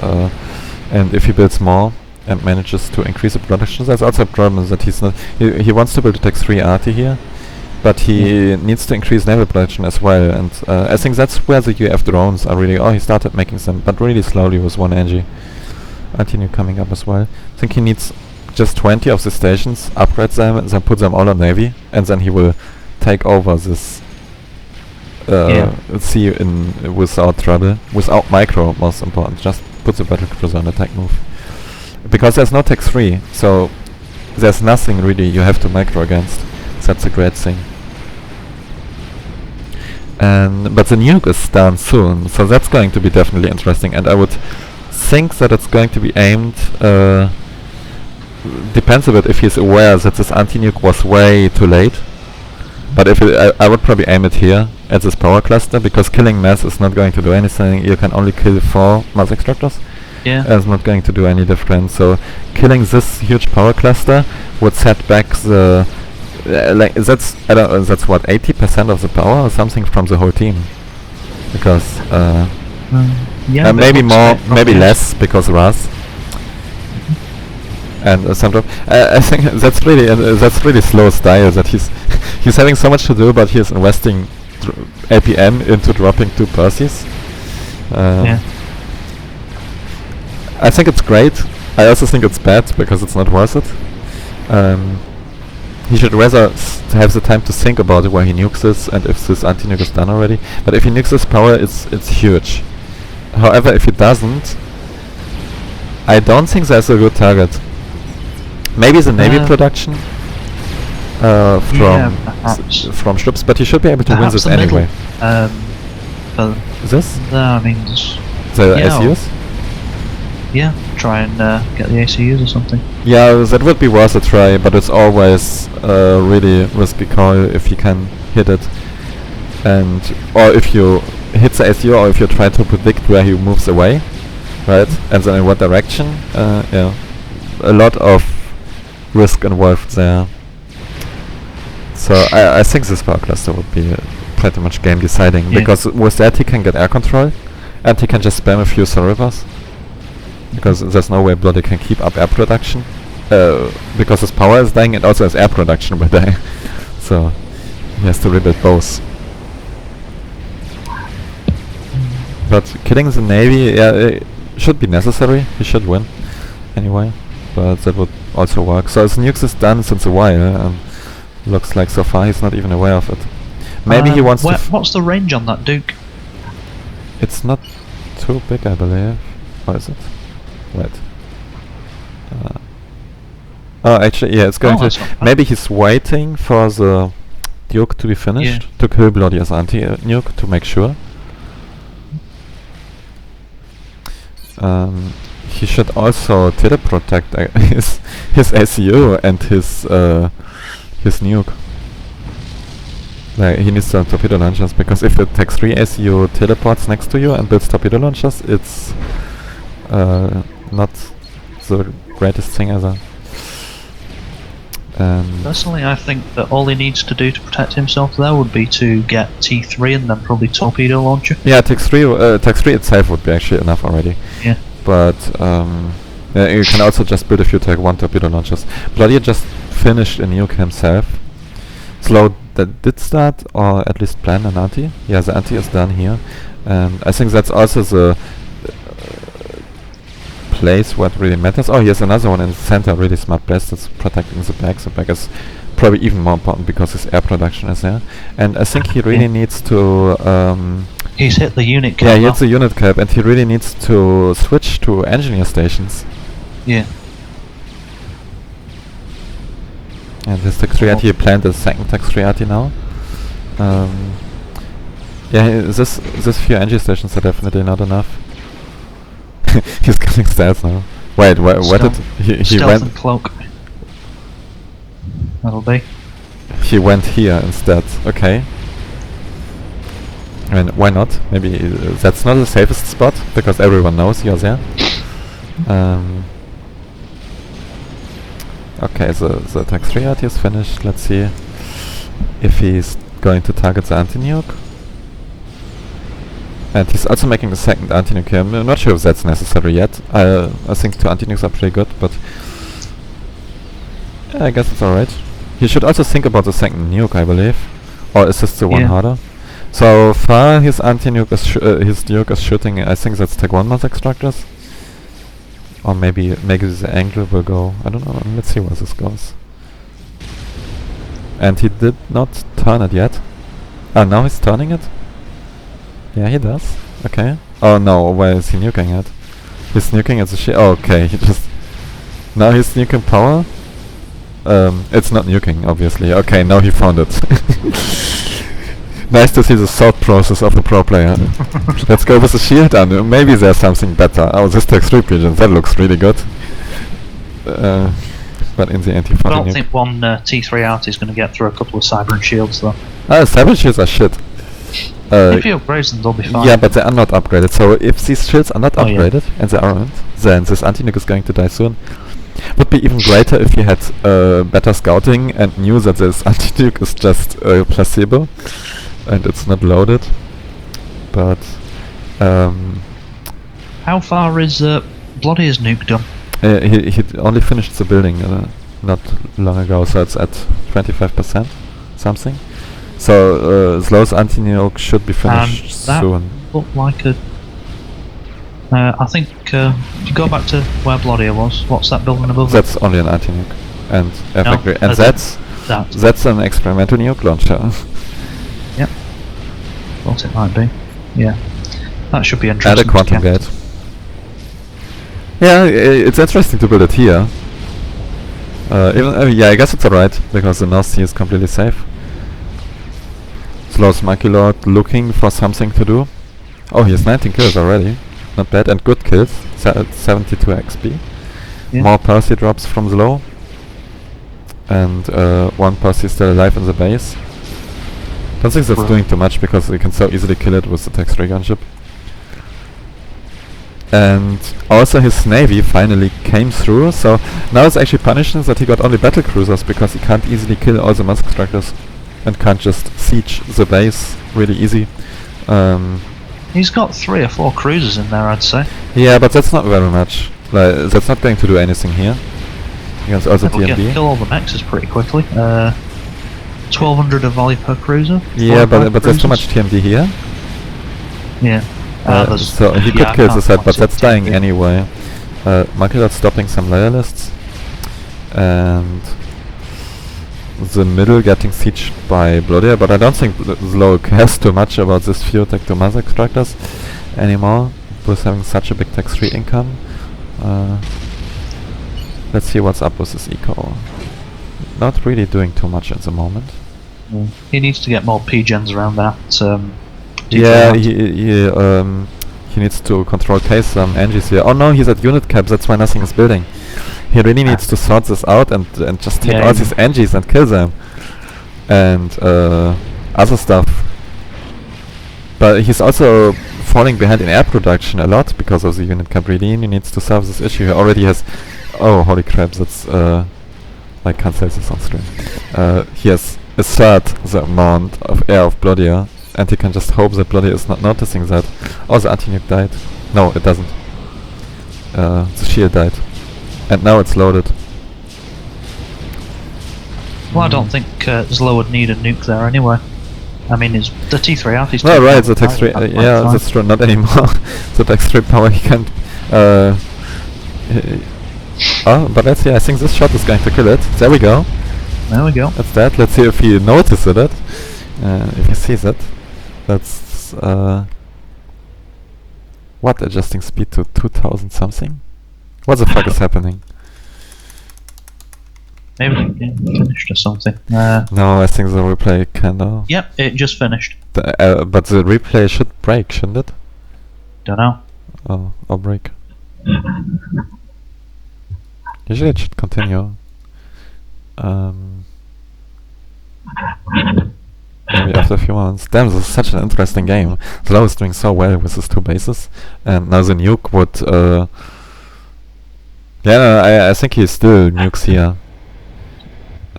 and if he builds more and manages to increase the production. There's also a problem that he's not. He wants to build a Tech 3 arty here, but he needs to increase naval production as well. And I think that's where the UF drones are really. Oh, he started making some, but really slowly with one NG. Anti-Nuke coming up as well. I think he needs just 20 of the stations, upgrade them, and then put them all on Navy, and then he will take over this sea without trouble, without micro. Most important, just put the battle cruiser on attack move. Because there's no Tech 3, so there's nothing really you have to micro against. That's a great thing. But the Nuke is done soon, so that's going to be definitely interesting, and I would think that it's going to be aimed, depends a bit if he's aware that this anti-nuke was way too late. But if I would probably aim it here, at this power cluster, because killing mass is not going to do anything. You can only kill 4 mass extractors. Yeah. It's not going to do any difference. So killing this huge power cluster would set back the that's what 80% of the power or something from the whole team, because maybe more, maybe less because Raz and some drop. I think that's really slow style that he's having so much to do, but he's investing APM into dropping 2 Percys. I think it's great. I also think it's bad because it's not worth it. He should rather have the time to think about where he nukes this and if this anti-nuke is done already. But if he nukes this power, it's huge. However, if he doesn't, I don't think that's a good target. Maybe the Navy production from Stubbs, but he should be able to win this anyway. This? I mean, the ACUs? Yeah, try and get the ACUs or something. Yeah, that would be worth a try, but it's always a really risky call if you can hit it, or if you hit the ACU, or if you try to predict where he moves away, right? And then in what direction? Yeah, a lot of risk involved there. So I think this power cluster would be pretty much game deciding, because with that he can get air control, and he can just spam a few Cerebras. Because there's no way Bloody can keep up air production, because his power is dying and also his air production will die. So he has to rebuild both. But killing the Navy, it should be necessary. He should win anyway, but that would also work. So his nukes is done since a while, and looks like so far he's not even aware of it. Maybe he wants to. What's the range on that Duke? It's not too big, I believe. Or is it? Right. Oh, actually, yeah, it's going to. Maybe he's waiting for the Duke to be finished to kill Bloody as anti-nuke to make sure. He should also teleprotect his ACU and his nuke. Like, he needs some torpedo launchers, because if it takes 3 ACU teleports next to you and builds torpedo launchers, it's not the greatest thing ever. Personally, I think that all he needs to do to protect himself there would be to get T3 and then probably torpedo launcher. Yeah, Tech 3 itself would be actually enough already. Yeah. But you can also just build a few Tech 1 torpedo launchers. Bloody just finished a nuke himself. Slow that did start, or at least plan an anti. Yeah, the anti is done here. And I think that's also the place what really matters. Oh, here's another one in the center, really smart place that's protecting the back. The back is probably even more important because his air production is there. And I think he really needs to... he's hit the unit cap. Yeah, he hit the unit cap, and he really needs to switch to engineer stations. Yeah. And his Tech 3 he planned a second Tech 3 now. Yeah, this few engineer stations are definitely not enough. He's getting stealth now. Wait, what did he went? And cloak. That'll be. He went here instead. Okay. I mean, why not? Maybe that's not the safest spot, because everyone knows you're there. Okay, the attack 3 art is finished. Let's see if he's going to target the anti-nuke. And he's also making the second anti-nuke here. I'm not sure if that's necessary yet. I think 2 anti-nukes are pretty good, but yeah, I guess it's alright. He should also think about the second nuke, I believe. Or is this the one harder? So far his anti-nuke is his nuke is shooting, I think that's Tech 1 mass extractors. Or maybe the angle will go, I don't know, let's see where this goes. And he did not turn it yet. Oh, now he's turning it? Yeah, he does. Okay. Oh no, where is he nuking it? He's nuking at the ship. Oh, okay, he just... Now he's nuking power? It's not nuking, obviously. Okay, now he found it. Nice to see the thought process of a pro player. Let's go with the shield and maybe there's something better. Oh, this takes 3 pigeons, that looks really good. But in the end he I found don't think one T3 out is going to get through a couple of cyber and shields though. Cyber shields are shit. If you upgrade them, they'll be fine. Yeah, but they are not upgraded. So if these shields are not upgraded, and they aren't, then this anti-nuke is going to die soon. Would be even greater if you had better scouting and knew that this anti-nuke is just placebo and it's not loaded. But how far is Bloodier's nuke done? he only finished the building not long ago, so it's at 25% something. So Slow's anti-nuke should be finished soon. Looked like a... I think if you go back to where Blodier was, what's that building above? That's only an anti-nuke and factory, and that's an experimental nuke launcher. Yep. Thought it might be. Yeah. That should be interesting. And a quantum gate. Yeah, it's interesting to build it here. Yeah, I guess it's alright because the North Sea is completely safe. Slow's Monkey Lord looking for something to do. Oh, he has 19 kills already. Not bad, and good kills. 72 XP. Yeah. More Percy drops from Slow. And 1 Percy still alive in the base. Don't think that's doing too much because you can so easily kill it with the Tech 3 gunship. And also his navy finally came through, so now it's actually punishing that he got only battle cruisers because he can't easily kill all the mass extractors and can't just siege the base really easy. He's got 3 or 4 cruisers in there, I'd say. Yeah, but that's not very much. Like, that's not going to do anything here against also TMD. Kill all the mexes pretty quickly. 1200 of volley per cruiser. Yeah, but there's too much TMD here. Yeah. So he could kill the set, but that's dying anyway. Michael is stopping some loyalists, and the middle getting sieged by Bloodier, but I don't think Slow cares too much about this few Tech 2 mass extractors anymore, with having such a big Tech 3 income. Let's see what's up with this eco. Not really doing too much at the moment. He needs to get more P-gens around that. Yeah, he needs to control case some Angies here. Oh no, he's at unit cap, that's why nothing is building. He really needs to sort this out and just take all these Angies and kill them. And other stuff. But he's also falling behind in air production a lot because of the unit cap really. He needs to solve this issue. He already has... Oh, holy crap, that's... I can't say this on stream. He has a third the amount of air of Bloodier, and he can just hope that Bloodier is not noticing that. Oh, the anti-nuke died. No, it doesn't. The shield died. And now it's loaded. Well, I don't think Zlo would need a nuke there anyway. I mean, the T3 out is... No, right, the Tech 3... yeah, that's true, not anymore. The Tech 3 power he can't... oh, but let's see, I think this shot is going to kill it. There we go. There we go. That's that. Let's see if he notices it. If he sees it. That's... what, adjusting speed to 2000 something? What the fuck is happening? Maybe the game finished or something. No, I think the replay kinda... Yep, it just finished. But the replay should break, shouldn't it? Don't know. Oh, or break. Usually it should continue. maybe after a few months. Damn, this is such an interesting game. Slow is doing so well with his 2 bases, and now the nuke would. Yeah, no, I think he still nukes here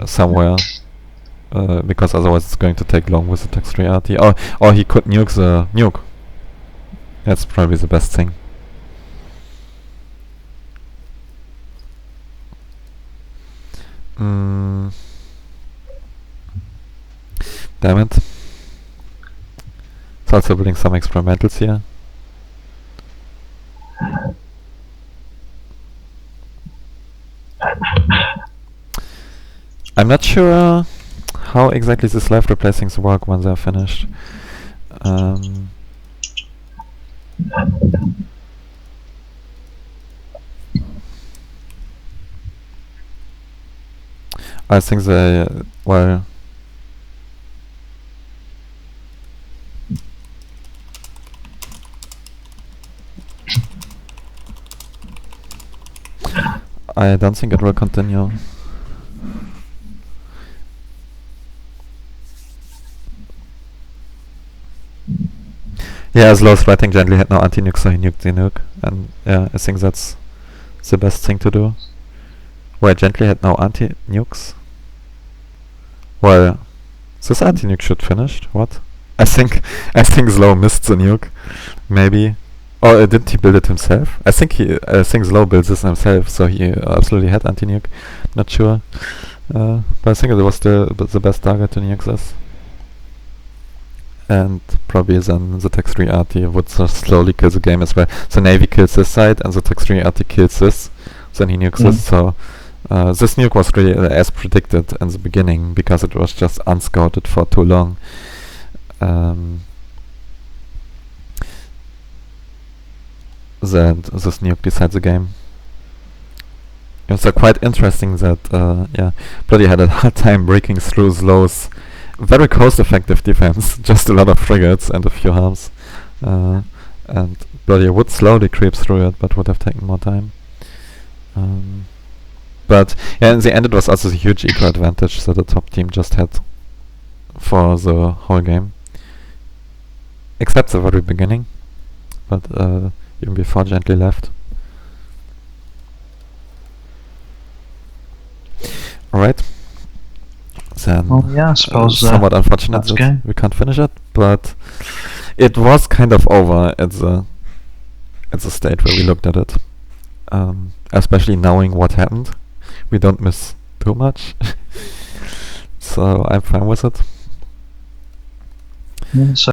somewhere, because otherwise it's going to take long with the text 3 RT. Or he could nuke the nuke. That's probably the best thing. Damn it. It's also building some experimentals here. I'm not sure how exactly this life replacings work when they're finished. I think they, well, I don't think it will continue. Yeah, as low threatening gently had no anti-nuke, so he nuked the nuke. And yeah, I think that's the best thing to do. Wait, gently had no anti-nukes? Well, this anti-nuke should finish. What? I think Slow missed the nuke. Maybe. Or didn't he build it himself? I think Slow builds this himself, so he absolutely had anti-nuke. Not sure. But I think it was the best target to nuke this. And probably then the Tex 3 RT would just slowly kill the game as well. So Navy kills this side and the Tex 3 RT kills this. Then he nukes this. So this nuke was really as predicted in the beginning because it was just unscouted for too long. Then this nuke decides the game. It's quite interesting that Bloody had a hard time breaking through Slow's very cost-effective defense, just a lot of frigates and a few harms. And Bloody would slowly creep through it, but would have taken more time. But yeah, in the end it was also a huge eco advantage that the top team just had for the whole game. Except the very beginning, but even before Gently left. Alright. Then yeah, I suppose somewhat unfortunate that game. we can't finish it, but it was kind of over at the stage where we looked at it. Especially knowing what happened, we don't miss too much. So I'm fine with it. Yeah, so